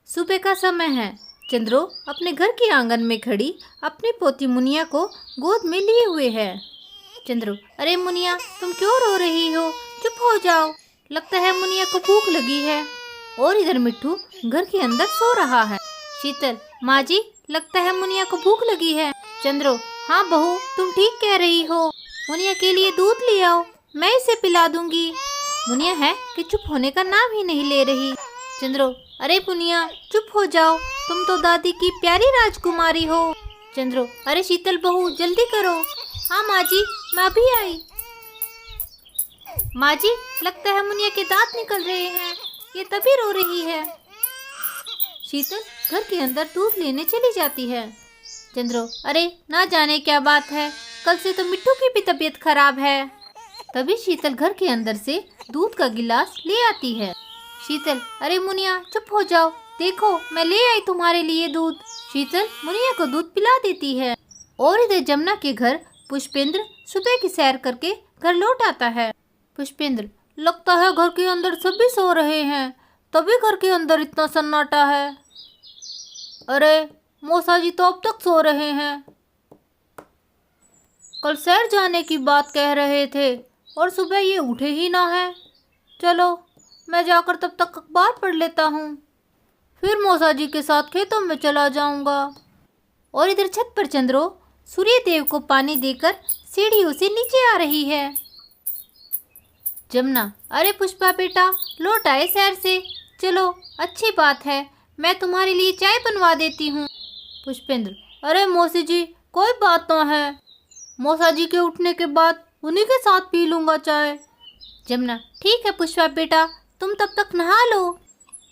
सुबह का समय है। चंद्रो अपने घर के आंगन में खड़ी अपनी पोती मुनिया को गोद में लिए हुए है। चंद्रो, अरे मुनिया, तुम क्यों रो रही हो? चुप हो जाओ, लगता है मुनिया को भूख लगी है। और इधर मिट्ठू घर के अंदर सो रहा है। शीतल, माँ जी, लगता है मुनिया को भूख लगी है। चंद्रो, हाँ बहू, तुम ठीक कह रही हो। मुनिया के लिए दूध ले आओ, मैं इसे पिला दूंगी। मुनिया है कि चुप होने का नाम ही नहीं ले रही। चंद्रो, अरे मुनिया, चुप हो जाओ, तुम तो दादी की प्यारी राजकुमारी हो। चंद्रो, अरे शीतल बहू, जल्दी करो। हाँ माँ जी, मैं अभी आई। माँ जी, लगता है मुनिया के दांत निकल रहे हैं, ये तभी रो रही है। शीतल घर के अंदर दूध लेने चली जाती है। चंद्रो, अरे ना जाने क्या बात है, कल से तो मिट्टू की भी तबीयत खराब है। तभी शीतल घर के अंदर से दूध का गिलास ले आती है। शीतल, अरे मुनिया, चुप हो जाओ, देखो मैं ले आई तुम्हारे लिए दूध। शीतल मुनिया को दूध पिला देती है। और इधर जमुना के घर पुष्पेंद्र सुबह की सैर करके घर लौट आता है। पुष्पेंद्र, लगता है घर के अंदर सभी सो रहे हैं, तभी घर के अंदर इतना सन्नाटा है। अरे मौसा जी तो अब तक सो रहे हैं, कल सैर जाने की बात कह रहे थे और सुबह ये उठे ही ना है। चलो मैं जाकर तब तक अखबार पढ़ लेता हूँ, फिर मौसा जी के साथ खेतों में चला जाऊंगा। और इधर छत पर चंद्रो सूर्य देव को पानी देकर सीढ़ियों से नीचे आ रही है। जमुना, अरे पुष्पा बेटा, लौट आए सैर से, चलो अच्छी बात है, मैं तुम्हारे लिए चाय बनवा देती हूँ। पुष्पेंद्र, अरे मौसी जी, कोई बात ना है, मौसा जी के उठने के बाद उन्हीं के साथ पी लूंगा चाय। जमुना, ठीक है पुष्पा बेटा, तुम तब तक नहा लो।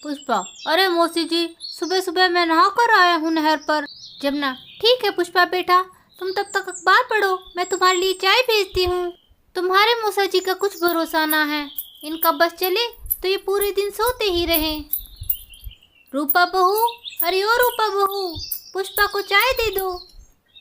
पुष्पा, अरे मौसी जी, सुबह सुबह मैं नहा कर आया हूँ नहर पर। जमुना, ठीक है पुष्पा बेटा, तुम तब तक अखबार पढ़ो, मैं तुम्हारे लिए चाय भेजती हूँ। तुम्हारे मौसा जी का कुछ भरोसा ना है, इनका बस चले तो ये पूरे दिन सोते ही रहें। रूपा बहू, अरे ओ रूपा बहू, पुष्पा को चाय दे दो।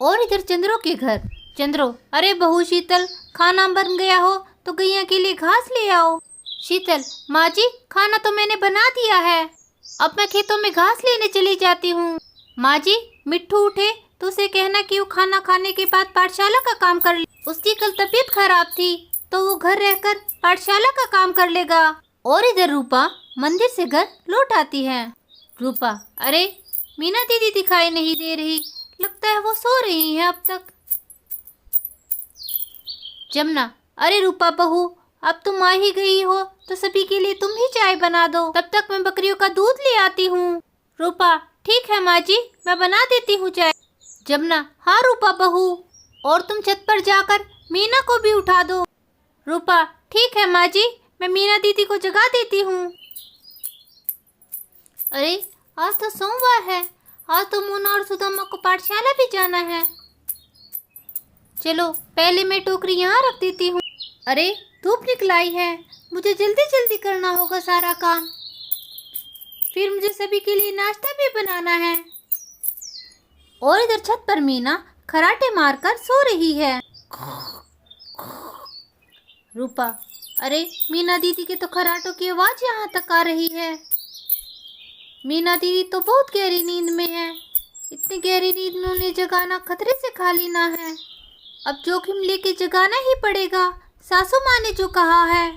और इधर चंद्रो के घर। चंद्रो, अरे बहू शीतल, खाना बन गया हो तो गैया के लिए घास ले आओ। शीतल, माँ जी, खाना तो मैंने बना दिया है, अब मैं खेतों में घास लेने चली जाती हूँ। माँ जी, मिट्ठू उठे तो उसे कहना कि वो खाना खाने के बाद पाठशाला का काम कर ले, उसकी कल तबीयत खराब थी तो वो घर रहकर पाठशाला का काम कर लेगा। और इधर रूपा मंदिर से घर लौट आती है। रूपा, अरे मीना दीदी दिखाई नहीं दे रही, लगता है वो सो रही है अब तक। जमुना, अरे रूपा बहू, अब तुम आ ही गई हो तो सभी के लिए तुम ही चाय बना दो, तब तक मैं बकरियों का दूध ले आती हूँ। रूपा, ठीक है माँ जी, मैं बना देती हूँ चाय। जमुना, हाँ रूपा बहू, और तुम छत पर जाकर मीना को भी उठा दो। रूपा, ठीक है माँ जी, मैं मीना दीदी को जगा देती हूँ। अरे आज तो सोमवार है, आज तो मोना और सुदामा को पाठशाला भी जाना है। चलो पहले मैं टोकरी यहाँ रख देती हूँ। अरे धूप निकलाई है, मुझे जल्दी जल्दी करना होगा सारा काम, फिर मुझे सभी के लिए नाश्ता भी बनाना है। और इधर छत पर मीना खराटे मारकर सो रही है। रूपा, अरे मीना दीदी के तो खराटों की आवाज यहाँ तक आ रही है। मीना दीदी तो बहुत गहरी नींद में है, इतनी गहरी नींद में उन्हें जगाना खतरे से खाली ना है, अब जोखिम लेके जगाना ही पड़ेगा, सासू माँ ने जो कहा है।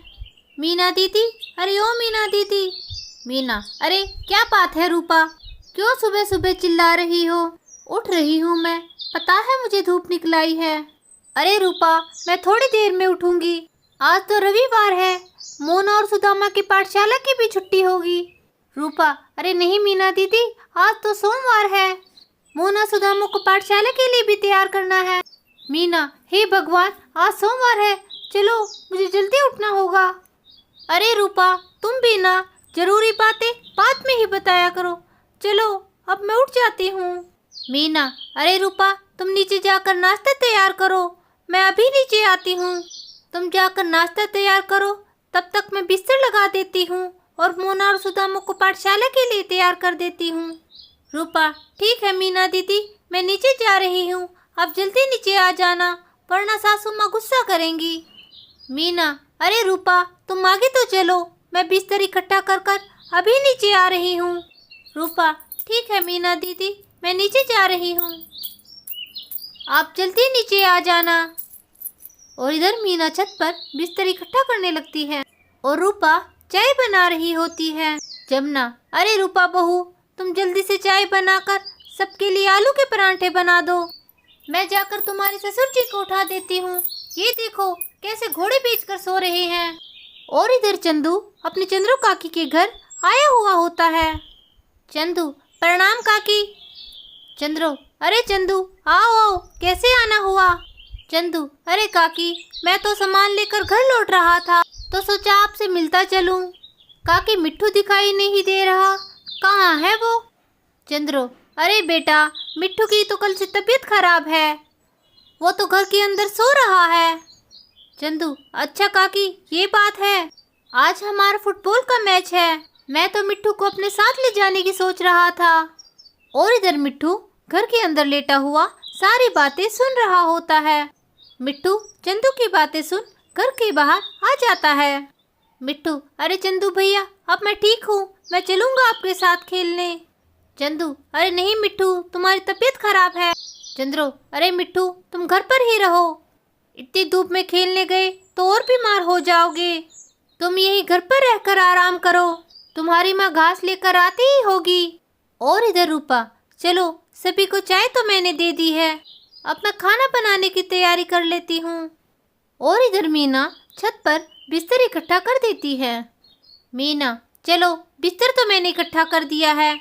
मीना दीदी, अरे ओ मीना दीदी। मीना, अरे क्या बात है रूपा, क्यों सुबह सुबह चिल्ला रही हो? उठ रही हूँ मैं, पता है मुझे धूप निकलाई है। अरे रूपा, मैं थोड़ी देर में उठूंगी, आज तो रविवार है, मोना और सुदामा की पाठशाला की भी छुट्टी होगी। रूपा, अरे नहीं मीना दीदी, आज तो सोमवार है, मोना सुदामा को पाठशाला के लिए भी तैयार करना है। मीना, हे भगवान, आज सोमवार है, चलो मुझे जल्दी उठना होगा। अरे रूपा, तुम भी ना जरूरी बातें बाद में ही बताया करो, चलो अब मैं उठ जाती हूँ। मीना, अरे रूपा, तुम नीचे जाकर नाश्ता तैयार करो, मैं अभी नीचे आती हूँ। तुम जाकर नाश्ता तैयार करो, तब तक मैं बिस्तर लगा देती हूँ और मोना और सुदामा को पाठशाला के लिए तैयार कर देती हूँ। रूपा, ठीक है मीना दीदी, मैं नीचे जा रही हूँ, अब जल्दी नीचे आ जाना, वरना सासू माँ गुस्सा करेंगी। मीना, अरे रूपा, तुम आगे तो चलो, मैं बिस्तर इकट्ठा कर कर अभी नीचे आ रही हूँ। रूपा, ठीक है मीना दीदी, मैं नीचे जा रही हूँ, आप जल्दी नीचे आ जाना। और इधर मीना छत पर बिस्तर इकट्ठा करने लगती है और रूपा चाय बना रही होती है। जमुना, अरे रूपा बहू, तुम जल्दी से चाय बनाकर सबके लिए आलू के परांठे बना दो, मैं जाकर तुम्हारे ससुर जी को उठा देती हूँ, ये देखो कैसे घोड़े बेचकर सो रहे हैं। और इधर चंदू अपने चंद्रू काकी के घर आया हुआ होता है। चंदू, प्रणाम काकी। चंद्रू, अरे चंदू आओ आओ, कैसे आना हुआ। चंदू, अरे काकी, मैं तो सामान लेकर घर लौट रहा था तो सोचा आपसे मिलता चलूं। काकी, मिट्ठू दिखाई नहीं दे रहा, कहाँ है वो। चंद्रू, अरे बेटा, मिट्ठू की तो कल से तबीयत खराब है, वो तो घर के अंदर सो रहा है। चंदू, अच्छा काकी, ये बात है, आज हमारा फुटबॉल का मैच है, मैं तो मिट्ठू को अपने साथ ले जाने की सोच रहा था। और इधर मिट्ठू घर के अंदर लेटा हुआ सारी बातें सुन रहा होता है। मिट्ठू चंदू की बातें सुन घर के बाहर आ जाता है। मिट्ठू, अरे चंदू भैया, अब मैं ठीक हूँ, मैं चलूँगा आपके साथ खेलने। चंदू, अरे नहीं मिट्ठू, तुम्हारी तबीयत खराब है। चंद्रो, अरे मिट्ठू, तुम घर पर ही रहो, इतनी धूप में खेलने गए तो और बीमार हो जाओगे, तुम यही घर पर रहकर आराम करो, तुम्हारी माँ घास लेकर आती ही होगी। और इधर रूपा, चलो सभी को चाय तो मैंने दे दी है, अब मैं खाना बनाने की तैयारी कर लेती हूँ। और इधर मीना छत पर बिस्तर इकट्ठा कर देती है। मीना, चलो बिस्तर तो मैंने इकट्ठा कर दिया है,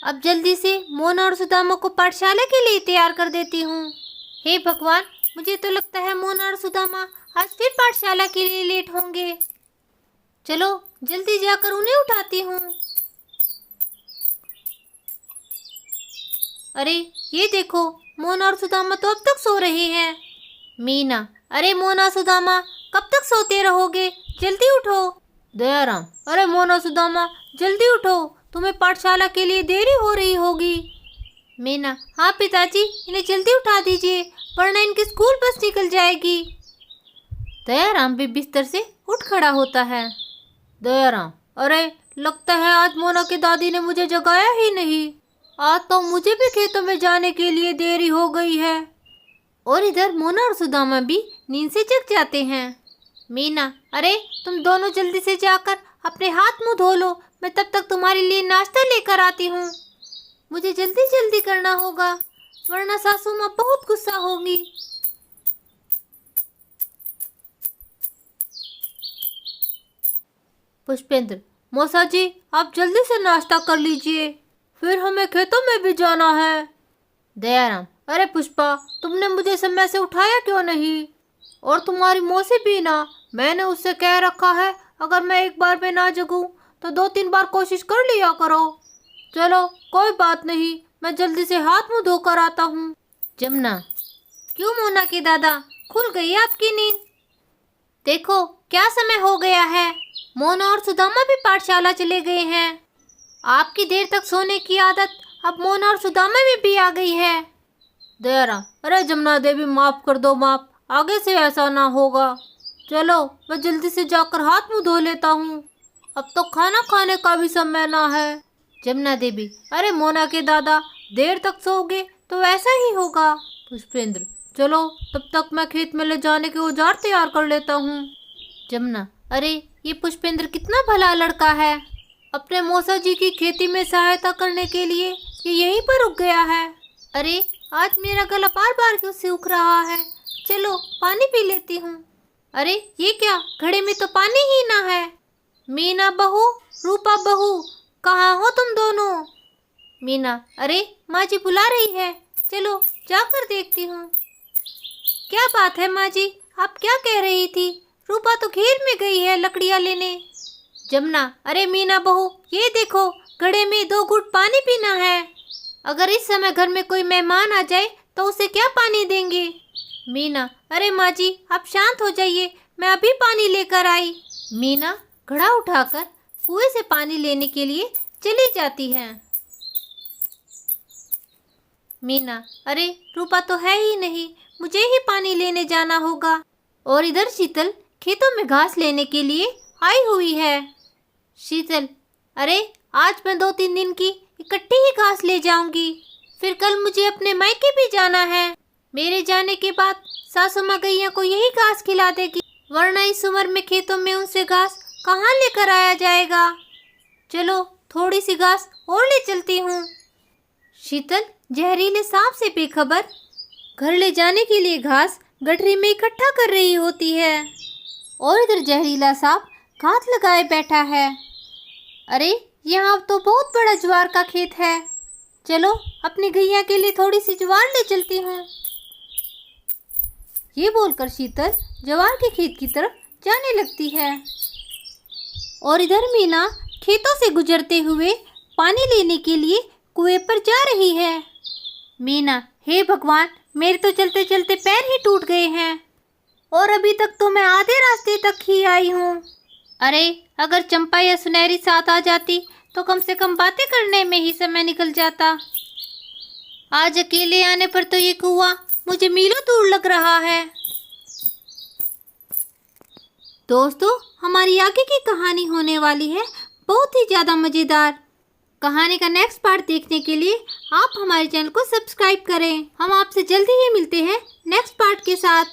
अब जल्दी से मोना और सुदामा को पाठशाला के लिए तैयार कर देती हूँ। हे भगवान, मुझे तो लगता है मोना और सुदामा आज फिर पाठशाला के लिए लेट होंगे, चलो जल्दी जाकर उन्हें उठाती हूँ। अरे ये देखो, मोना और सुदामा तो अब तक सो रहे हैं। मीना, अरे मोना सुदामा, कब तक सोते रहोगे, जल्दी उठो। दयाराम, अरे मोना सुदामा, जल्दी उठो, तुम्हें पाठशाला के लिए देरी हो रही होगी। मीना, हाँ पिताजी, इन्हें जल्दी उठा दीजिए वरना इनकी स्कूल बस निकल जाएगी। दयाराम भी बिस्तर से उठ खड़ा होता है। दयाराम, अरे लगता है आज मोना की दादी ने मुझे जगाया ही नहीं, आज तो मुझे भी खेतों में जाने के लिए देरी हो गई है। और इधर मोना और सुदामा भी नींद से जग जाते हैं। मीना, अरे तुम दोनों जल्दी से जाकर अपने हाथ मुंह धो लो, मैं तब तक तुम्हारे लिए नाश्ता लेकर आती हूँ, मुझे जल्दी जल्दी करना होगा वरना सासू माँ बहुत गुस्सा होगी। पुष्पेंद्र, मौसा जी आप जल्दी से नाश्ता कर लीजिए, फिर हमें खेतों में भी जाना है। दयाराम, अरे पुष्पा, तुमने मुझे समय से उठाया क्यों नहीं, और तुम्हारी मौसी भी ना, मैंने उससे कह रखा है अगर मैं एक बार में ना जगूं तो 2-3 बार कोशिश कर लिया करो। चलो कोई बात नहीं, मैं जल्दी से हाथ मुंह धोकर आता हूँ। जमुना, क्यों मोना के दादा, खुल गई आपकी नींद, देखो क्या समय हो गया है, मोना और सुदामा भी पाठशाला चले गए हैं, आपकी देर तक सोने की आदत अब मोना और सुदामा में भी आ गई है। दयाराम, अरे जमुना देवी माफ कर दो, माफ, आगे से ऐसा ना होगा, चलो मैं जल्दी से जाकर हाथ मुंह धो लेता हूँ, अब तो खाना खाने का भी समय ना है। जमुना देवी, अरे मोना के दादा, देर तक सोओगे तो ऐसा ही होगा। पुष्पेंद्र, चलो तब तक मैं खेत में ले जाने के औजार तैयार कर लेता हूँ। जमुना, अरे ये पुष्पेंद्र कितना भला लड़का है, अपने मौसा जी की खेती में सहायता करने के लिए ये यहीं पर रुक गया है। अरे आज मेरा गला बार बार क्यों सूख रहा है, चलो पानी पी लेती हूँ। अरे ये क्या, घड़े में तो पानी ही ना है। मीना बहू, रूपा बहू, कहाँ हो तुम दोनों। मीना, अरे माँ जी बुला रही है, चलो जाकर देखती हूँ। क्या बात है माँ जी, आप क्या कह रही थी, रूपा तो घेर में गई है लकड़ियाँ लेने। जमुना, अरे मीना बहू, ये देखो घड़े में 2 घूंट पानी पीना है, अगर इस समय घर में कोई मेहमान आ जाए तो उसे क्या पानी देंगे। मीना, अरे माँ जी आप शांत हो जाइए, मैं अभी पानी लेकर आई। मीना घड़ा उठाकर कुएं से पानी लेने के लिए चली जाती है। मीना, अरे रूपा तो है ही नहीं, मुझे ही पानी लेने जाना होगा। और इधर शीतल खेतों में घास लेने के लिए आई हुई है। शीतल, अरे आज मैं 2-3 दिन की कट्टी ही घास ले जाऊंगी। फिर कल मुझे अपने मायके भी जाना है। मेरे जाने के बाद सासू माँ गैया को यही घास खिला देगी, वरना इस उम्र में खेतों में उनसे घास कहाँ लेकर आया जाएगा। चलो थोड़ी सी घास और ले चलती हूँ। शीतल जहरीले सांप से बेखबर घर ले जाने के लिए घास गठरी में इकट्ठा कर रही होती है और इधर जहरीला सांप घात लगाए बैठा है। अरे यहाँ तो बहुत बड़ा ज्वार का खेत है, चलो अपनी गैया के लिए थोड़ी सी ज्वार ले चलती हूँ। ये बोलकर शीतल ज्वार के खेत की तरफ जाने लगती है और इधर मीना खेतों से गुजरते हुए पानी लेने के लिए कुएं पर जा रही है। मीना, हे भगवान, मेरे तो चलते चलते पैर ही टूट गए हैं और अभी तक तो मैं आधे रास्ते तक ही आई हूँ। अरे अगर चंपा या सुनहरी साथ आ जाती तो कम से कम बातें करने में ही समय निकल जाता। आज अकेले आने पर तो ये कुआं मुझे मीलों दूर लग रहा है। दोस्तों, हमारी आगे की कहानी होने वाली है बहुत ही ज़्यादा मज़ेदार। कहानी का नेक्स्ट पार्ट देखने के लिए आप हमारे चैनल को सब्सक्राइब करें। हम आपसे जल्दी ही मिलते हैं नेक्स्ट पार्ट के साथ।